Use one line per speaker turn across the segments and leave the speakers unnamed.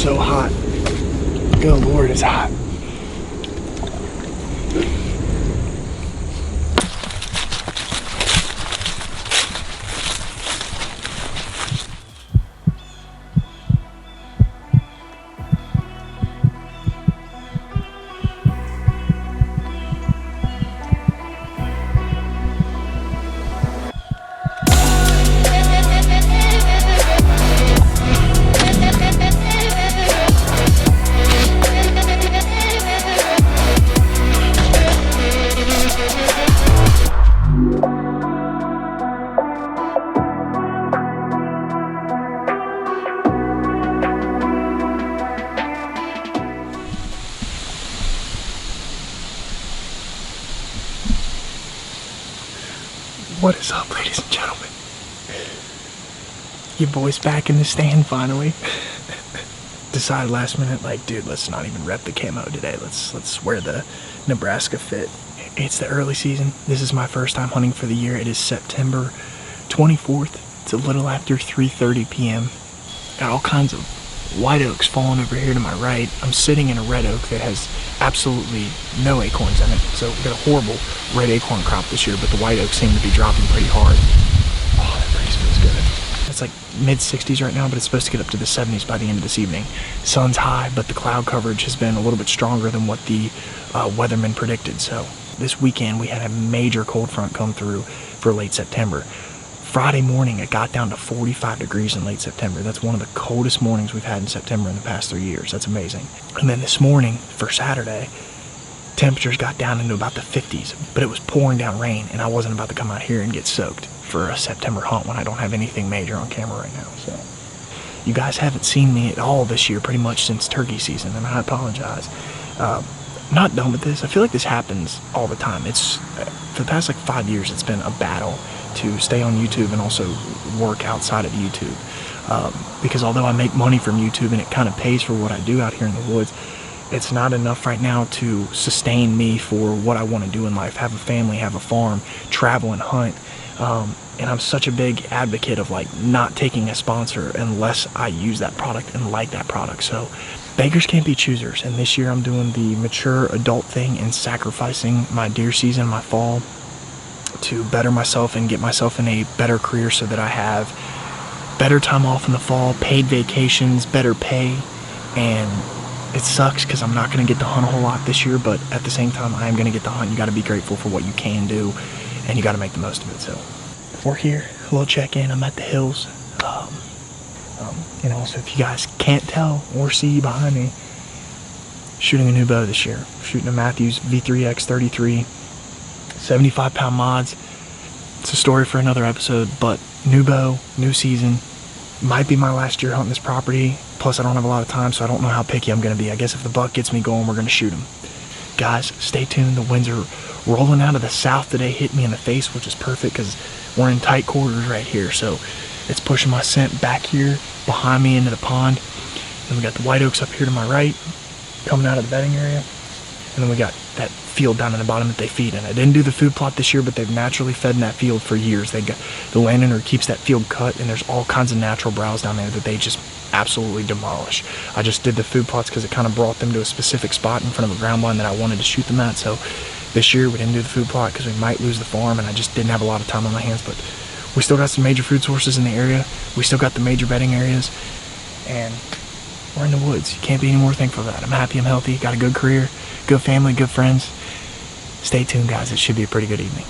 so hot. Good Lord, it's hot. What is up, ladies and gentlemen? Your boy's back in the stand finally. Decided last minute, like, dude, let's not even rep the camo today. Let's wear the Nebraska fit. It's the early season. This is my first time hunting for the year. It is September 24th. It's a little after 3:30 p.m. Got all kinds of white oaks falling over here to my right. I'm sitting in a red oak that has absolutely no acorns in it. So we got a horrible red acorn crop this year, but the white oaks seem to be dropping pretty hard. Oh, that breeze feels good. It's like mid 60s right now, but it's supposed to get up to the 70s by the end of this evening. Sun's high, but the cloud coverage has been a little bit stronger than what the weathermen predicted. So this weekend we had a major cold front come through for late September. Friday morning, it got down to 45 degrees in late September. That's one of the coldest mornings we've had in September in the past 3 years. That's amazing. And then this morning, for Saturday, temperatures got down into about the 50s, but it was pouring down rain, and I wasn't about to come out here and get soaked for a September hunt when I don't have anything major on camera right now. So you guys haven't seen me at all this year pretty much since turkey season, and I apologize. Not done with this. I feel like this happens all the time. It's for the past like 5 years, it's been a battle to stay on YouTube and also work outside of YouTube. Because although I make money from YouTube and it kind of pays for what I do out here in the woods, it's not enough right now to sustain me for what I want to do in life. Have a family, have a farm, travel and hunt. And I'm such a big advocate of like not taking a sponsor unless I use that product and like that product. So beggars can't be choosers. And this year I'm doing the mature adult thing and sacrificing my deer season, my fall, to better myself and get myself in a better career so that I have better time off in the fall, paid vacations, better pay. And it sucks because I'm not going to get to hunt a whole lot this year, but at the same time I am going to get to hunt. You got to be grateful for what you can do, and you got to make the most of it. So we're here, a little check-in. I'm at the hills. And also, if you guys can't tell or see behind me, shooting a new bow this year. Shooting a Mathews V3X 33, 75-pound mods. It's a story for another episode, but new bow, new season. Might be my last year hunting this property. Plus, I don't have a lot of time, so I don't know how picky I'm going to be. I guess if the buck gets me going, we're going to shoot him. Guys, stay tuned. The winds are rolling out of the south today, hit me in the face, which is perfect because we're in tight quarters right here. So it's pushing my scent back here behind me into the pond. Then we got the white oaks up here to my right, coming out of the bedding area. And then we got that field down in the bottom that they feed in. I didn't do the food plot this year, but they've naturally fed in that field for years. They got the landowner keeps that field cut, and there's all kinds of natural browse down there that they just absolutely demolish. I just did the food plots because it kind of brought them to a specific spot in front of a ground line that I wanted to shoot them at. So this year we didn't do the food plot because we might lose the farm, and I just didn't have a lot of time on my hands. But we still got some major food sources in the area. We still got the major bedding areas, and we're in the woods. You can't be any more thankful for that. I'm happy, I'm healthy, got a good career, good family, good friends. Stay tuned, guys. It should be a pretty good evening.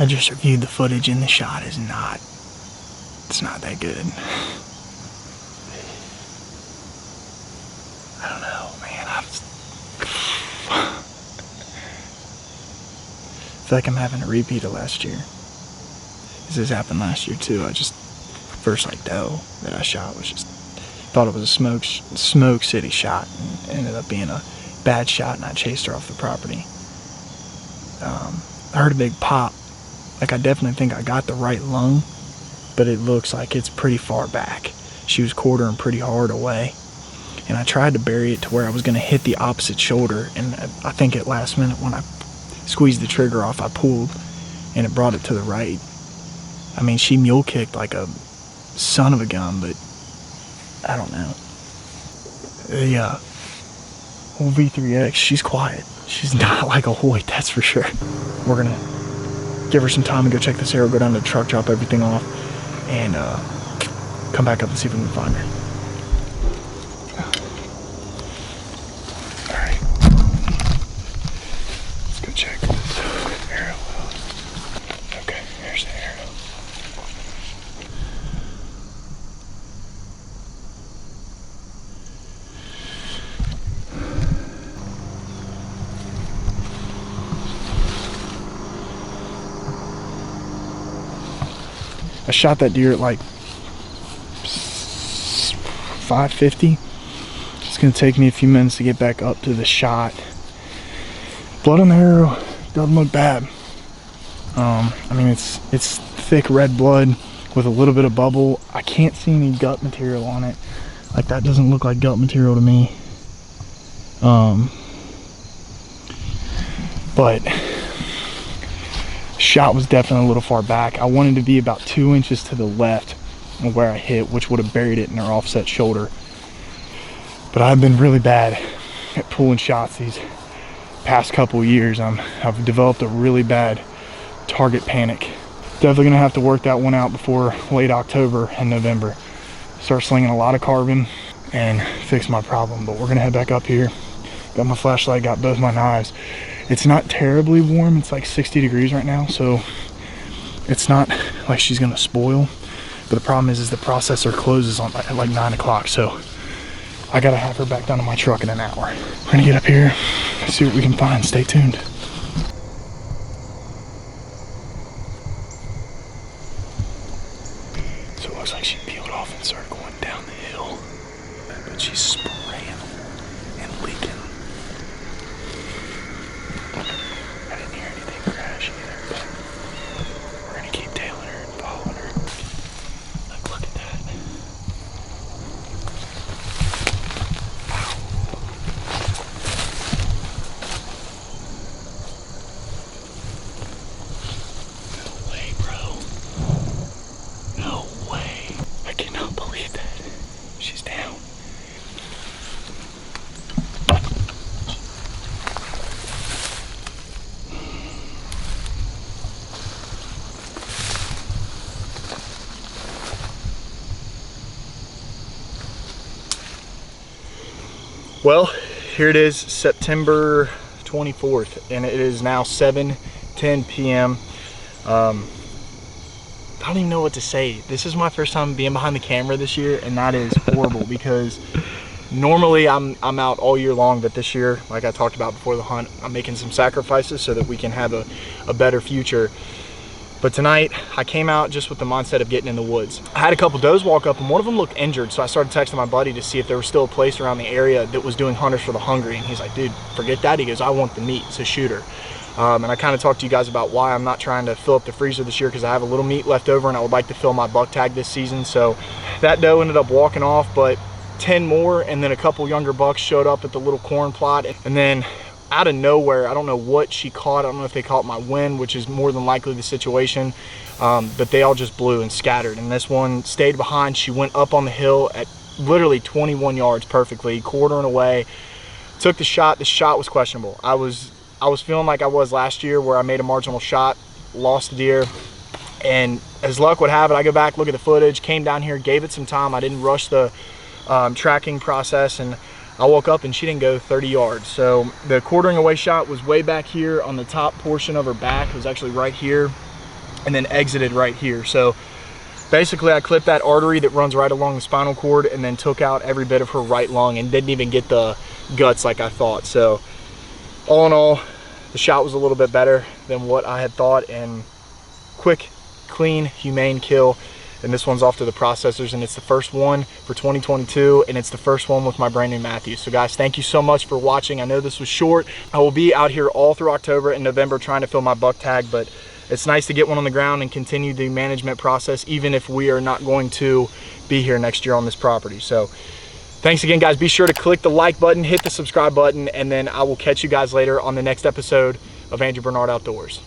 I just reviewed the footage and the shot is not, it's not that good. I don't know, man. I feel like I'm having a repeat of last year. This happened last year too. First like doe that I shot was just, thought it was a smoke city shot, and ended up being a bad shot, and I chased her off the property. I heard a big pop. Like, I definitely think I got the right lung, but it looks like it's pretty far back. She was quartering pretty hard away, and I tried to bury it to where I was going to hit the opposite shoulder, and I think at last minute when I squeezed the trigger off, I pulled, and it brought it to the right. I mean, she mule kicked like a son of a gun, but I don't know. The old V3X, she's quiet. She's not like a Hoyt, that's for sure. We're gonna give her some time and go check this arrow, go down to the truck, drop everything off, and come back up and see if we can find her. Alright. Let's go check this arrow out. Okay, here's the arrow. I shot that deer at like 550. It's gonna take me a few minutes to get back up to the shot. Blood on the arrow doesn't look bad. I mean, it's thick red blood with a little bit of bubble. I can't see any gut material on it. Like, that doesn't look like gut material to me. But shot was definitely a little far back. I wanted to be about 2 inches to the left of where I hit, which would have buried it in her offset shoulder. But I've been really bad at pulling shots these past couple of years. I've developed a really bad target panic. Definitely gonna have to work that one out before late October and November. Start slinging a lot of carbon and fix my problem. But we're gonna head back up here. Got my flashlight, got both my knives. It's not terribly warm. It's like 60 degrees right now, so it's not like she's gonna spoil. But the problem is the processor closes at like 9 o'clock, so I gotta have her back down to my truck in an hour. We're gonna get up here, see what we can find. Stay tuned. So it looks like she peeled off and started going down the hill, but she's spraying and leaking. I didn't hear anything crash either, but we're gonna keep tailing her and following her. Look at that. Wow. No way, bro. No way. I cannot believe that. She's down. Well, here it is, September 24th, and it is now 7:10 p.m. I don't even know what to say. This is my first time being behind the camera this year, and that is horrible because normally I'm out all year long, but this year, like I talked about before the hunt, I'm making some sacrifices so that we can have a better future. But tonight, I came out just with the mindset of getting in the woods. I had a couple does walk up, and one of them looked injured, so I started texting my buddy to see if there was still a place around the area that was doing Hunters for the Hungry, and he's like, dude, forget that. He goes, I want the meat, so shoot her. And I kind of talked to you guys about why I'm not trying to fill up the freezer this year, because I have a little meat left over, and I would like to fill my buck tag this season. So that doe ended up walking off, but 10 more, and then a couple younger bucks showed up at the little corn plot, and then out of nowhere, I don't know what she caught. I don't know if they caught my wind, which is more than likely the situation, but they all just blew and scattered. And this one stayed behind. She went up on the hill at literally 21 yards perfectly, quartering away, took the shot. The shot was questionable. I was feeling like I was last year, where I made a marginal shot, lost the deer, and as luck would have it, I go back, look at the footage, came down here, gave it some time. I didn't rush the tracking process, and I woke up and she didn't go 30 yards. So the quartering away shot was way back here on the top portion of her back. It was actually right here. and then exited right here. So basically I clipped that artery that runs right along the spinal cord and then took out every bit of her right lung and didn't even get the guts like I thought. So all in all, the shot was a little bit better than what I had thought, and quick, clean, humane kill. And this one's off to the processors, and it's the first one for 2022, and it's the first one with my brand new Mathews. So guys, thank you so much for watching. I know this was short. I will be out here all through October and November trying to fill my buck tag, but it's nice to get one on the ground and continue the management process, even if we are not going to be here next year on this property. So thanks again, guys. Be sure to click the like button, hit the subscribe button, and then I will catch you guys later on the next episode of Andrew Bernard Outdoors.